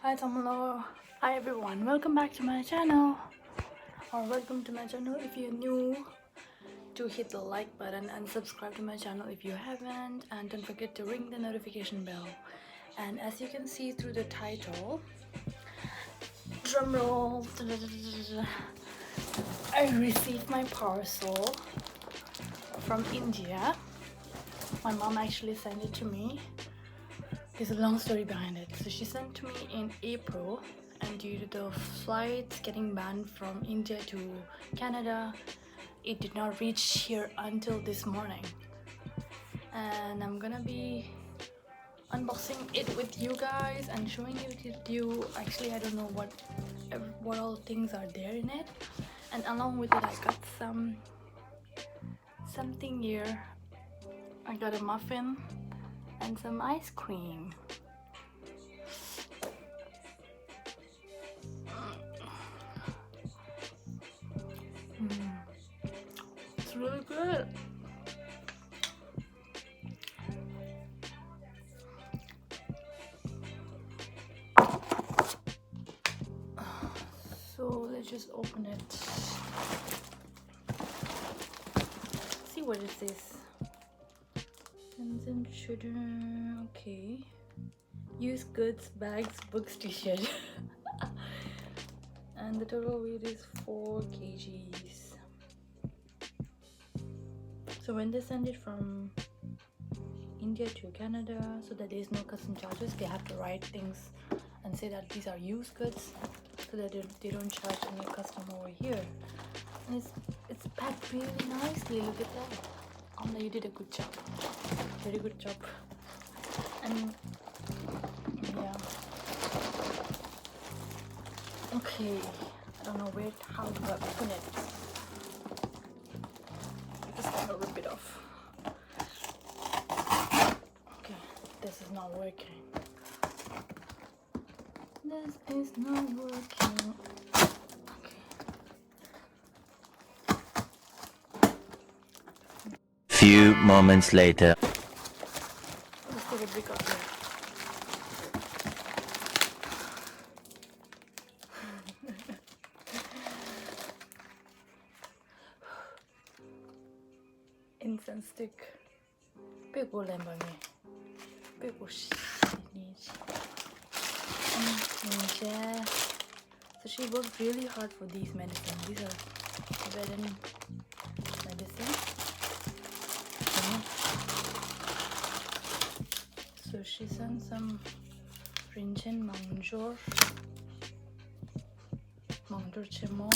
Hi Amala. Hi everyone. Welcome back to my channel. Or welcome to my channel if you're new. Do hit the like button and subscribe to my channel if you haven't. And don't forget to ring the notification bell. And as you can see through the title, drum roll, I received my parcel from India. My mom actually sent it to me. There's a long story behind it. So she sent to me in April, and due to the flights getting banned from India to Canada, it did not reach here until this morning. And I'm gonna be unboxing it with you guys and showing it with you. Actually, I don't know what all things are there in it. And along with it, I got something here. I got a muffin and some ice cream. It's really good. So let's just open it. See what it says. Okay. Used goods, bags, books, t-shirt. And the total weight is 4 kgs. So when they send it from India to Canada, so that there is no custom charges, they have to write things and say that these are used goods, so that they don't charge any custom over here. And it's packed really nicely. Look at that. Amla, you did a good job. Very good job. And yeah. Okay. I don't know how do I open it. I'm just gonna rip it off. Okay, this is not working. This is not working. Few moments later. Let's take a big of it. Incense stick. Big old lembange. Big old So she worked really hard for these medicines. These are Tibetan medicine. So she sent some Rinchen Mangjor Chemo,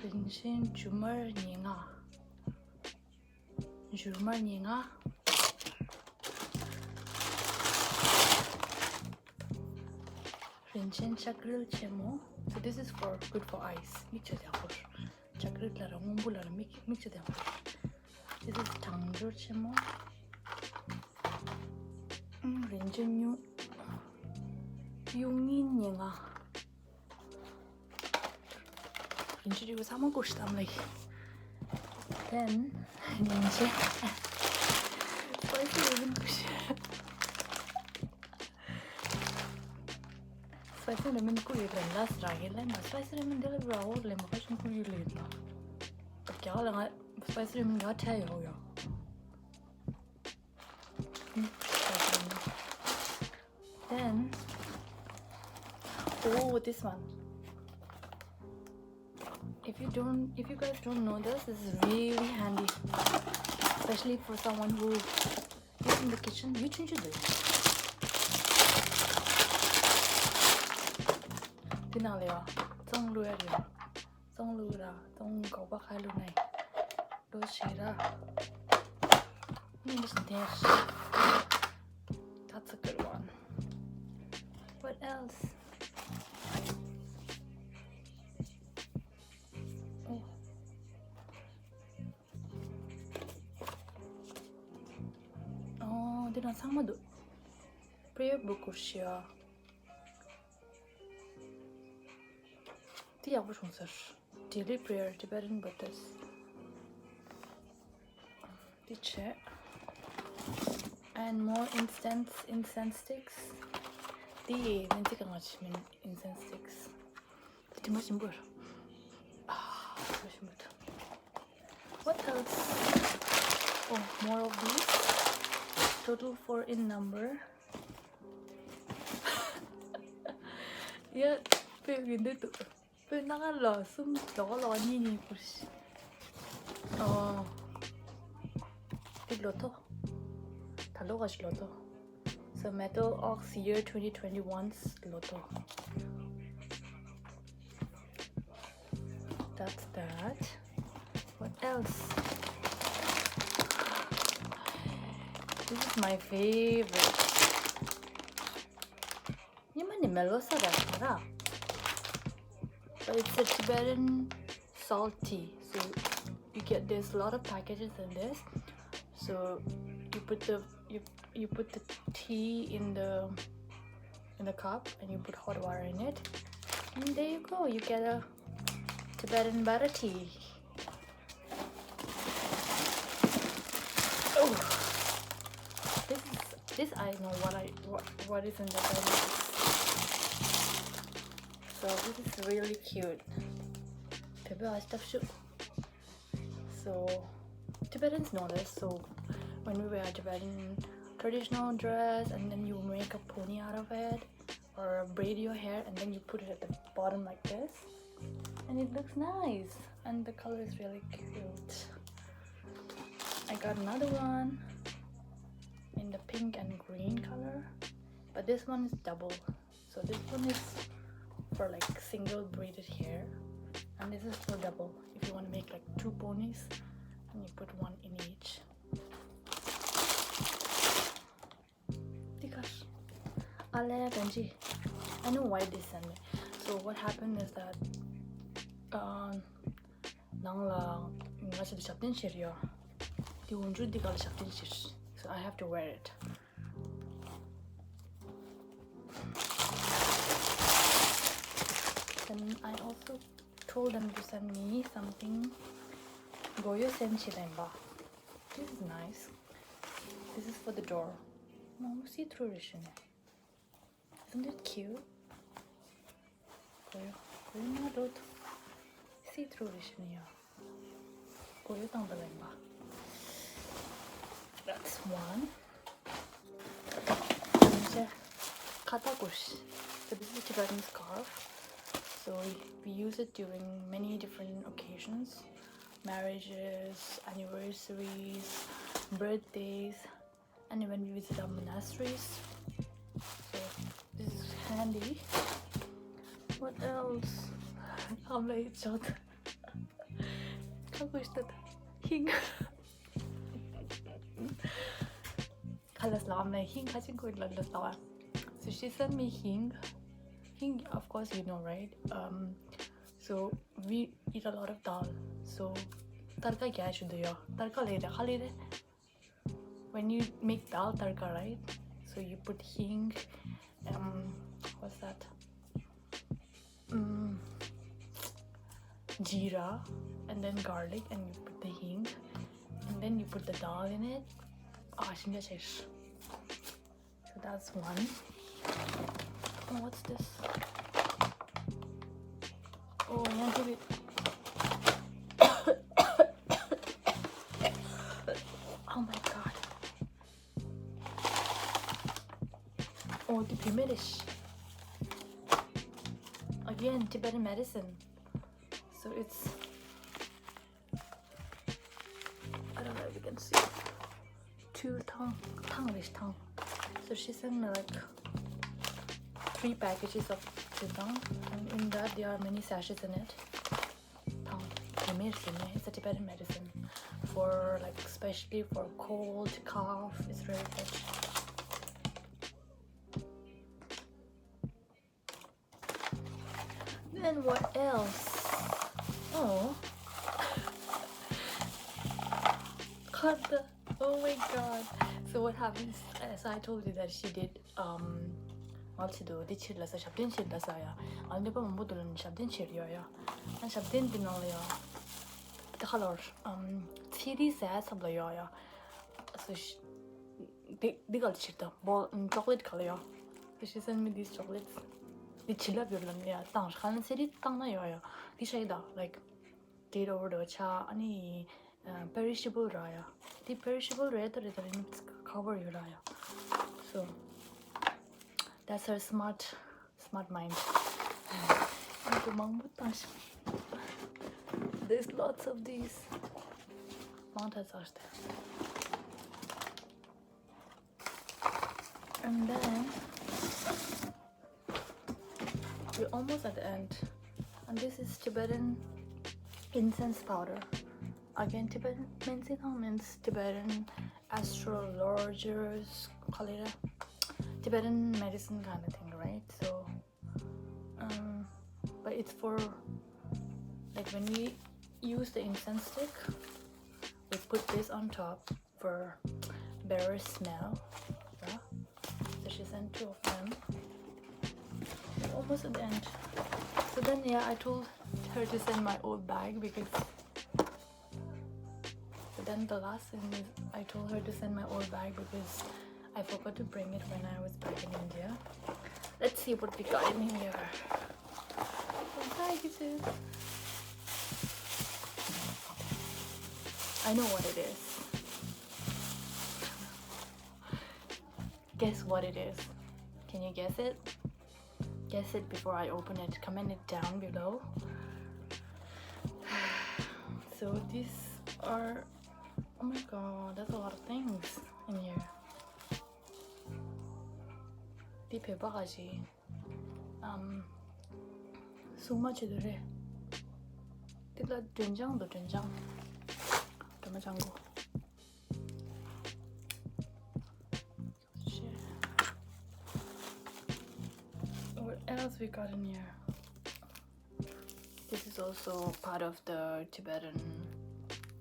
Rinchen Jumar Ninga, Rinchen Chakril Chemo. So this is good for eyes. Mix it up. Chakril la ramumbu la mix it up. This is Tangjor Chemo. Rinchen Yungin Ninga. Rinchen 이거 사 먹고 싶다. Then Rinchen spicy lemon kush. Spicy lemon kush last ragil na spicy lemon dele bravo lemon kush kush लेना. अब क्या लगा spicy lemon क्या है हो या? Then this one. If you guys don't know this is really handy, especially for someone who is in the kitchen. You change it. Dinalea, song lueria, song lura, song go back halunai. Do shira. That's a good one. What else? Dina samado prayer book urshia ti yavush unsar daily prayer Tibetan Buddhist and more incense sticks. tea men tika ngach men incense sticks. Too much more. What else? Oh, more of these. Total 4 in number. Yeah, baby, dito. Pero nakala, sumdala ni push. Oh, tigloto. Talo gash loto. So Metal Ox Year 2021's Lotto. That's that. What else? This is my favorite. Yamani melosa da. But it's a Tibetan salt tea. So there's a lot of packages in this. So you put the tea in the cup and you put hot water in it. And there you go. You get a Tibetan butter tea. Oh, this I know what is in the belly. So this is really cute. So Tibetans know this. So when we wear a Tibetan traditional dress and then you make a pony out of it or braid your hair and then you put it at the bottom like this. And it looks nice and the color is really cute. I got another one in the pink and green color, but this one is double. So this one is for like single braided hair and this is for double if you want to make like 2 ponies and you put 1 in each. I know why they sent me. So what happened is that so I have to wear it. And I also told them to send me something. This is nice. This is for the door. No, see-through. Isn't it cute? See-through. That's one. So this is a Tibetan scarf. So we use it during many different occasions. Marriages, anniversaries, birthdays, and when we visit our monasteries. So this is handy. What else? I'm like shot. Hing. So she sent me hing. Hing, of course you know, right? So we eat a lot of dal. So tarka kya should do? Tarka le. When you make dal tarka, right? So you put hing. What's that? Jeera, and then garlic, and you put the hing, and then you put the dal in it. So that's one. Oh, what's this? Oh, I want to give it. Oh my god. Oh, the pimerish. Again, Tibetan medicine. So it's, I don't know if you can see, 2 tongue. So she sent me like 3 packages of tongue, and in that there are many sachets in it. It's a Tibetan medicine for like especially for cold, cough. It's really good. Then what else? Oh, oh my god. So what happens, as I told you that she did so chocolate color. So she sent me these chocolates. The chilla biulan ya tang khalan seri tang na yo. Di shaida like date over the cha ani perishable raya. The perishable raya to cover your raya. So that's her smart mind. There's lots of these. And then we're almost at the end. And this is Tibetan incense powder. Again, Tibetan means Tibetan astrologers, call it a Tibetan medicine kind of thing, right? So, but it's for like when we use the incense stick, we put this on top for better smell. Yeah. So she sent 2 of them. We're almost at the end. So then, yeah, I told her to send my old bag because. But then the last thing is I told her to send my old bag because I forgot to bring it when I was back in India. Let's see what we got in here. Packages. I know what it is. Guess what it is? Can you guess it? Guess it before I open it. Comment it down below. So these are, oh my god, there's a lot of things in here. The paperji. So much of it. Tila 된장. 도마장고. What else we got in here? This is also part of the Tibetan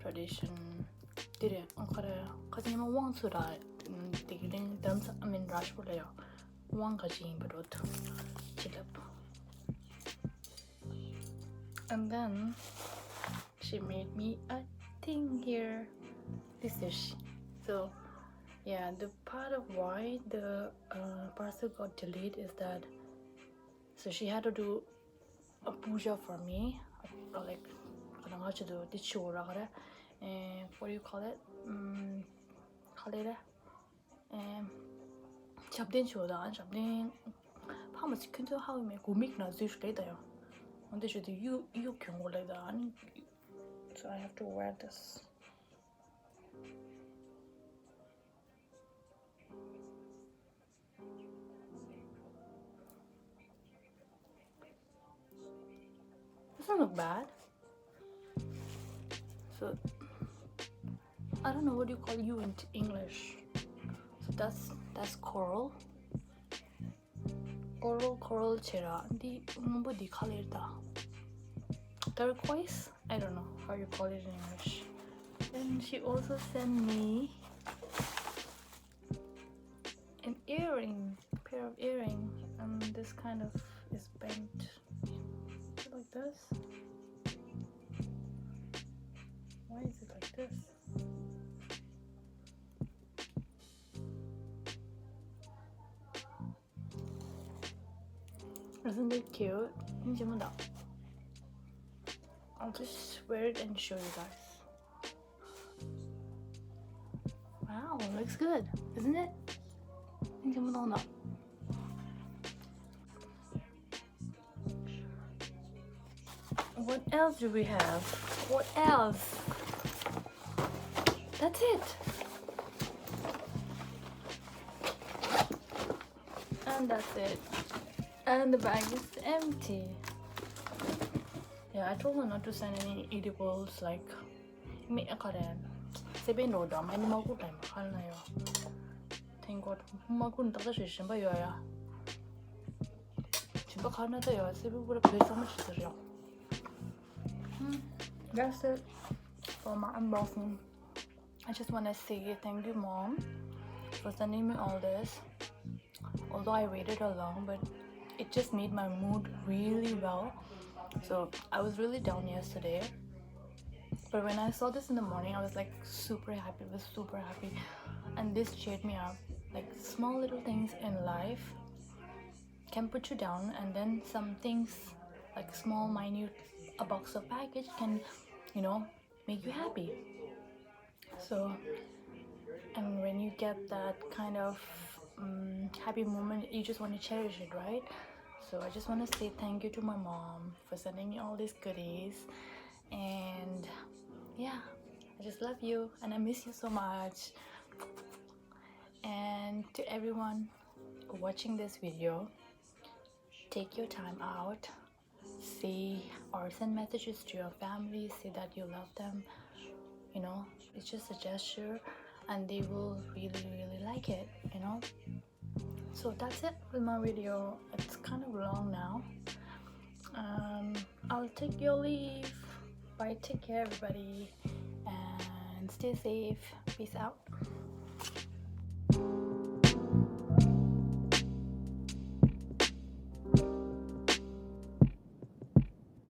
tradition. Did it? Cause I'm a wang sura. I mean, rush for layer. Wang kajin, but what? Chilap. And then she made me a thing here. This is so. Yeah, the part of why the parcel got delayed is that. So she had to do a puja for me, like I don't know how to do the chora, and what do you call it? Chabdin chora, chabdin. How much can you how me go make na zish later? And they should you can go like that. So I have to wear this. Doesn't look bad. So I don't know what you call you in English. So that's coral. Coral chera. The nobody call it turquoise. I don't know how you call it in English. Then she also sent me an earring, pair of earrings, and this kind of is bent like this. Why is it like this? Isn't it cute? I'll just wear it and show you guys. Wow, it looks good, isn't it? What else do we have? What else? That's it. And that's it. And the bag is empty. Yeah, I told her not to send any edibles like me akaran. Seben no dam any magu time khalna yo. Thank God. Magu nta da shishin ba yo ya. Chimba khana da yo. Seben pura place so much to yo. That's it for my unboxing. I just want to say thank you, Mom, for sending me all this. Although I waited along, but it just made my mood really well. So I was really down yesterday, but when I saw this in the morning, I was like super happy. I was super happy, and this cheered me up. Like small little things in life can put you down, and then some things like small minute a box of package can, you know, make you happy. So, and when you get that kind of happy moment, you just want to cherish it, right? So I just want to say thank you to my mom for sending me all these goodies, and yeah, I just love you and I miss you so much. And to everyone watching this video, take your time out, say or send messages to your family, say that you love them. You know, it's just a gesture and they will really like it, you know. So that's it with my video. It's kind of long now. I'll take your leave. Bye, take care everybody, and stay safe. Peace out.